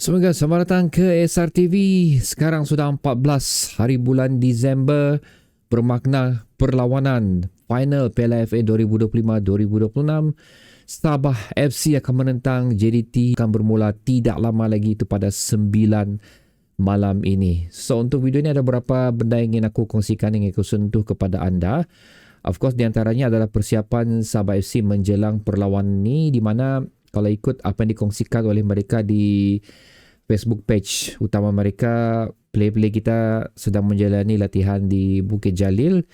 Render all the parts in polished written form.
Semoga selamat datang ke SRTV. Sekarang sudah 14 hari bulan Disember, bermakna perlawanan final Piala FA 2025-2026. Sabah FC akan menentang JDT, akan bermula tidak lama lagi, itu pada 9 malam ini. So untuk video ini ada beberapa benda yang ingin aku kongsikan, yang ingin aku sentuh kepada anda. Of course di antaranya adalah persiapan Sabah FC menjelang perlawanan ini, di mana kalau ikut apa yang dikongsikan oleh mereka di Facebook page utama mereka, player-player kita sedang menjalani latihan di Bukit Jalil.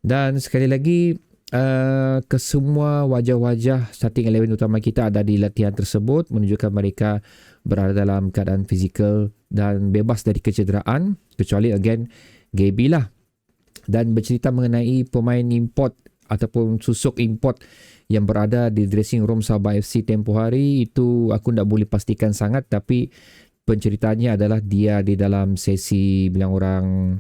Dan sekali lagi, kesemua wajah-wajah starting 11 utama kita ada di latihan tersebut, menunjukkan mereka berada dalam keadaan fizikal dan bebas dari kecederaan, kecuali again Gaby lah. Dan bercerita mengenai pemain import ataupun susuk import yang berada di dressing room Sabah FC tempoh hari, itu aku tak boleh pastikan sangat, tapi penceritanya adalah dia di dalam sesi bilang orang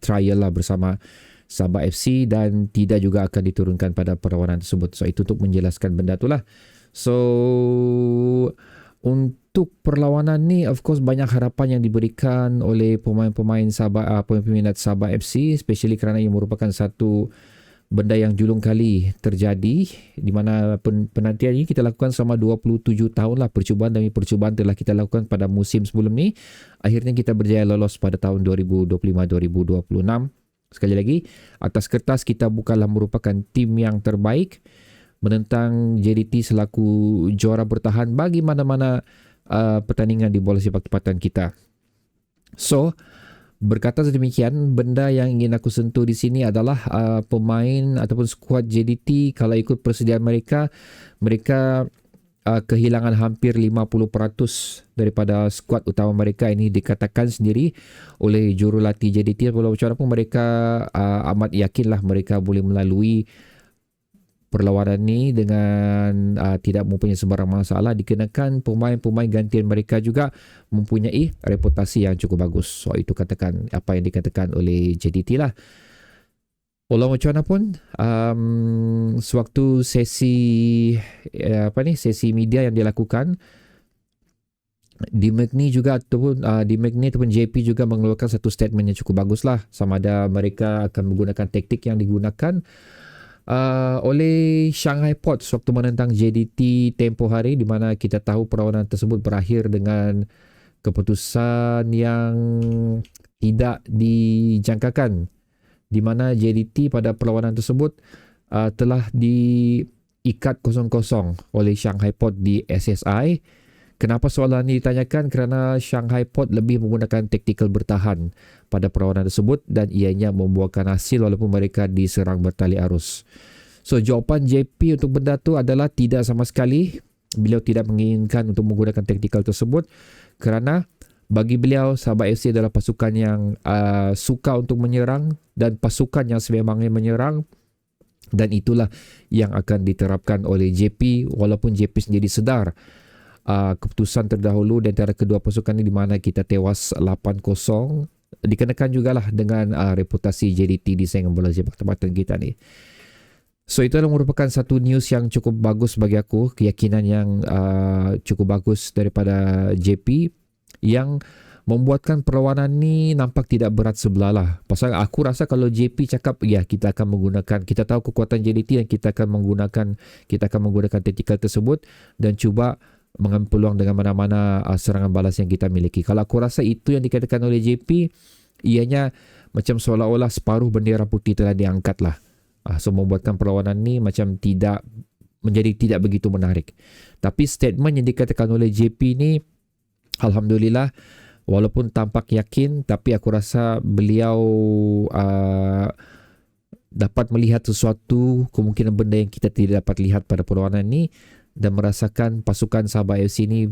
trial lah bersama Sabah FC dan tidak juga akan diturunkan pada perlawanan tersebut. So itu untuk menjelaskan benda tu lah. So untuk perlawanan ni, of course banyak harapan yang diberikan oleh pemain-pemain Sabah, peminat Sabah FC, especially kerana ia merupakan satu benda yang julung kali terjadi, di mana penantian ini kita lakukan selama 27 tahun lah. Percubaan demi percubaan telah kita lakukan pada musim sebelum ni. Akhirnya kita berjaya lolos pada tahun 2025-2026. Sekali lagi, atas kertas kita bukanlah merupakan tim yang terbaik menentang JDT selaku juara bertahan bagi mana-mana pertandingan di bola sepak tempatan kita. So berkata sedemikian, benda yang ingin aku sentuh di sini adalah pemain ataupun skuad JDT. Kalau ikut persediaan mereka kehilangan hampir 50% daripada skuad utama mereka. Ini dikatakan sendiri oleh jurulatih JDT. Walau macam mana pun mereka amat yakinlah mereka boleh melalui perlawanan ni dengan tidak mempunyai sebarang masalah, dikenakan pemain-pemain gantian mereka juga mempunyai reputasi yang cukup bagus. So itu katakan apa yang dikatakan oleh JDT lah. Walau macam mana pun, sewaktu sesi sesi media yang dilakukan, di Magni juga ataupun JP juga mengeluarkan satu statement yang cukup bagus lah, sama ada mereka akan menggunakan taktik yang digunakan oleh Shanghai Ports waktu menentang JDT tempoh hari, di mana kita tahu perlawanan tersebut berakhir dengan keputusan yang tidak dijangkakan, di mana JDT pada perlawanan tersebut telah diikat 0-0 oleh Shanghai Port di SSI. Kenapa soalan ini ditanyakan? Kerana Shanghai Port lebih menggunakan taktikal bertahan pada perlawanan tersebut dan ianya membuahkan hasil walaupun mereka diserang bertali arus. So jawapan JP untuk benda tu adalah tidak sama sekali. Beliau tidak menginginkan untuk menggunakan taktikal tersebut kerana bagi beliau Sabah FC adalah pasukan yang suka untuk menyerang dan pasukan yang sememangnya menyerang, dan itulah yang akan diterapkan oleh JP, walaupun JP sendiri sedar keputusan terdahulu di antara kedua pasukan ini, di mana kita tewas 8-0, dikenakan jugalah dengan reputasi JDT di saingan bola sepak tempatan kita ni. So itu adalah merupakan satu news yang cukup bagus bagi aku, keyakinan yang cukup bagus daripada JP yang membuatkan perlawanan ni nampak tidak berat sebelah lah. Pasal aku rasa kalau JP cakap ya kita akan menggunakan, kita tahu kekuatan JDT dan kita akan menggunakan taktikal tersebut dan cuba mengambil peluang dengan mana-mana serangan balas yang kita miliki. Kalau aku rasa itu yang dikatakan oleh JP, ianya macam seolah-olah separuh bendera putih telah diangkat lah. So membuatkan perlawanan ni macam tidak begitu menarik. Tapi statement yang dikatakan oleh JP ni, alhamdulillah, walaupun tampak yakin, tapi aku rasa beliau dapat melihat sesuatu, kemungkinan benda yang kita tidak dapat lihat pada perlawanan ni, dan merasakan pasukan Sabah FC ini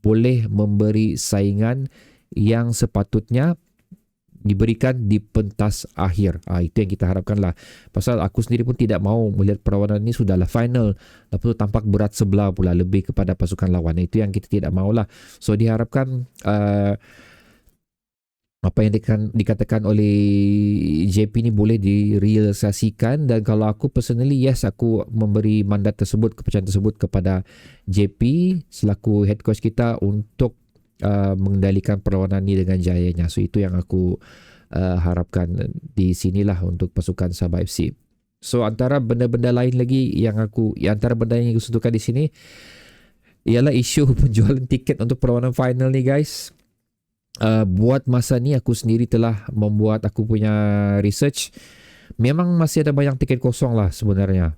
boleh memberi saingan yang sepatutnya diberikan di pentas akhir. Itu yang kita harapkan lah. Pasal aku sendiri pun tidak mahu melihat perlawanan ini sudahlah final, lepas tu tampak berat sebelah pula lebih kepada pasukan lawan. Itu yang kita tidak mahu lah. So diharapkan apa yang dikatakan oleh JP ni boleh direalisasikan, dan kalau aku personally, yes, aku memberi mandat tersebut, kepercayaan tersebut kepada JP selaku head coach kita untuk mengendalikan perlawanan ni dengan jayanya. So itu yang aku harapkan di sinilah untuk pasukan Sabah FC. So antara benda-benda lain lagi antara benda yang aku sentuhkan di sini ialah isu penjualan tiket untuk perlawanan final ni guys. Buat masa ni aku sendiri telah membuat aku punya research. Memang masih ada banyak tiket kosong lah sebenarnya.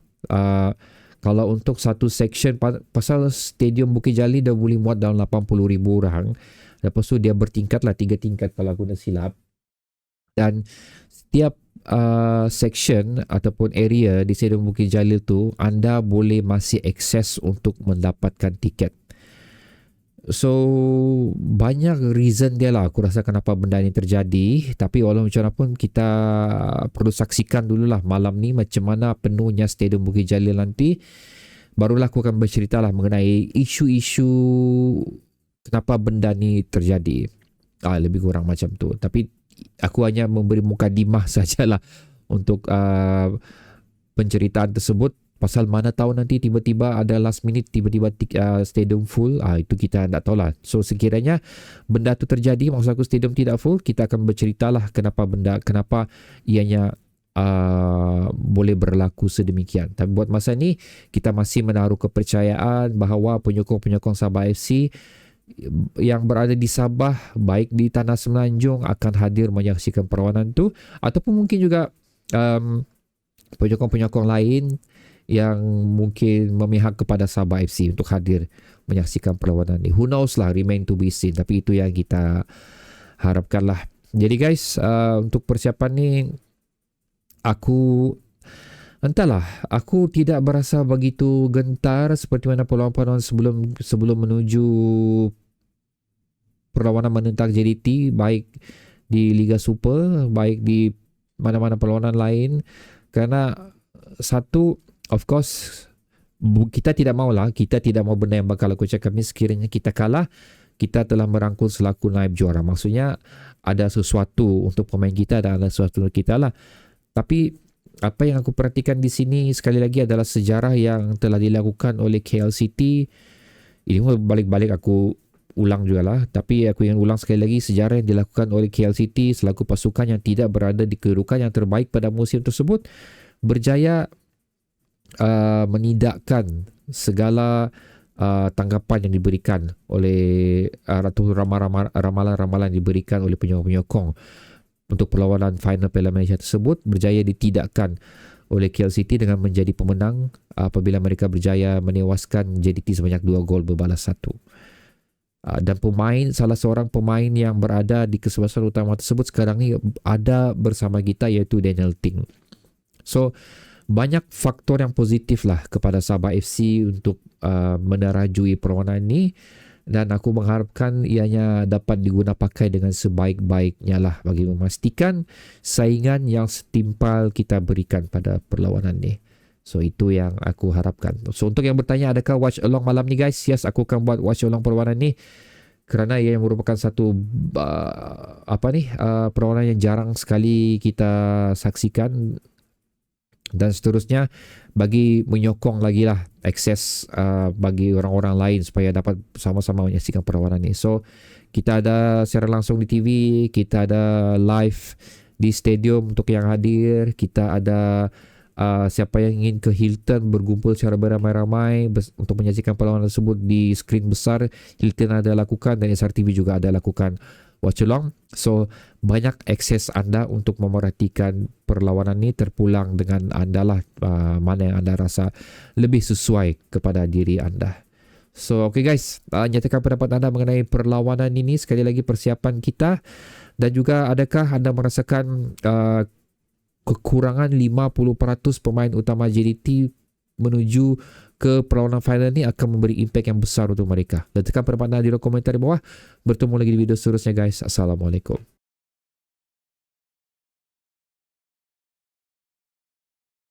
Kalau untuk satu section, pasal Stadium Bukit Jalil dah boleh muat dalam 80,000 orang. Lepas tu dia bertingkat lah, 3 tingkat kalau aku tak silap. Dan setiap section ataupun area di Stadium Bukit Jalil tu, anda boleh masih akses untuk mendapatkan tiket. So banyak reason dia lah aku rasa kenapa benda ni terjadi. Tapi walau macam mana pun kita perlu saksikan dululah malam ni macam mana penuhnya Stadium Bukit Jalil nanti. Barulah aku akan bercerita lah mengenai isu-isu kenapa benda ni terjadi. Lebih kurang macam tu. Tapi aku hanya memberi mukadimah sajalah untuk penceritaan tersebut. Pasal mana tahu nanti tiba-tiba ada last minute, tiba-tiba stadium full, itu kita tak tahulah. So sekiranya benda tu terjadi, maksud aku stadium tidak full, kita akan berceritalah kenapa ianya boleh berlaku sedemikian. Tapi buat masa ni, kita masih menaruh kepercayaan bahawa penyokong-penyokong Sabah FC yang berada di Sabah, baik di Tanah Semenanjung akan hadir menyaksikan perlawanan tu, ataupun mungkin juga penyokong-penyokong lain yang mungkin memihak kepada Sabah FC untuk hadir menyaksikan perlawanan ni. Who knows lah, remain to be seen. Tapi itu yang kita harapkan lah. Jadi guys, untuk persiapan ni, aku tidak berasa begitu gentar seperti mana perlawanan sebelum menuju perlawanan menentang JDT, baik di Liga Super, baik di mana-mana perlawanan lain. Kerana satu, of course, kita tidak mau benda yang bakal aku cakap ni. Sekiranya kita kalah, kita telah merangkul selaku naib juara. Maksudnya ada sesuatu untuk pemain kita dan ada sesuatu untuk kita lah. Tapi apa yang aku perhatikan di sini sekali lagi adalah sejarah yang telah dilakukan oleh KL City. Ini balik-balik aku ulang juga lah. Tapi aku ingin ulang sekali lagi, sejarah yang dilakukan oleh KL City selaku pasukan yang tidak berada di kedudukan yang terbaik pada musim tersebut, berjaya menidakkan segala tanggapan yang diberikan oleh ramalan-ramalan yang diberikan oleh penyokong-penyokong untuk perlawanan final Piala Malaysia tersebut, berjaya ditidakkan oleh KL City dengan menjadi pemenang apabila mereka berjaya menewaskan JDT sebanyak 2 gol berbalas 1. Dan salah seorang pemain yang berada di kesebelasan utama tersebut sekarang ni ada bersama kita, iaitu Daniel Ting. So banyak faktor yang positif lah kepada Sabah FC untuk menerajui perlawanan ini, dan aku mengharapkan ianya dapat diguna pakai dengan sebaik-baiknya lah bagi memastikan saingan yang setimpal kita berikan pada perlawanan ni. So itu yang aku harapkan. So untuk yang bertanya adakah watch along malam ni guys, yes, aku akan buat watch along perlawanan ni kerana ia merupakan satu perlawanan yang jarang sekali kita saksikan. Dan seterusnya, bagi menyokong lagi lah akses bagi orang-orang lain supaya dapat sama-sama menyaksikan perlawanan ni. So kita ada secara langsung di TV, kita ada live di stadium untuk yang hadir, kita ada siapa yang ingin ke Hilton berkumpul secara beramai-ramai untuk menyaksikan perlawanan tersebut di skrin besar, Hilton ada lakukan dan SRTV juga ada lakukan watch along. So banyak akses anda untuk memerhatikan perlawanan ni terpulang dengan anda lah, mana yang anda rasa lebih sesuai kepada diri anda. So okay guys, nyatakan pendapat anda mengenai perlawanan ini, sekali lagi persiapan kita, dan juga adakah anda merasakan kekurangan 50% pemain utama JDT menuju ke perlawanan final ni akan memberi impak yang besar untuk mereka. Dan tekan pendapat anda di komentar di bawah. Bertemu lagi di video seterusnya guys. Assalamualaikum.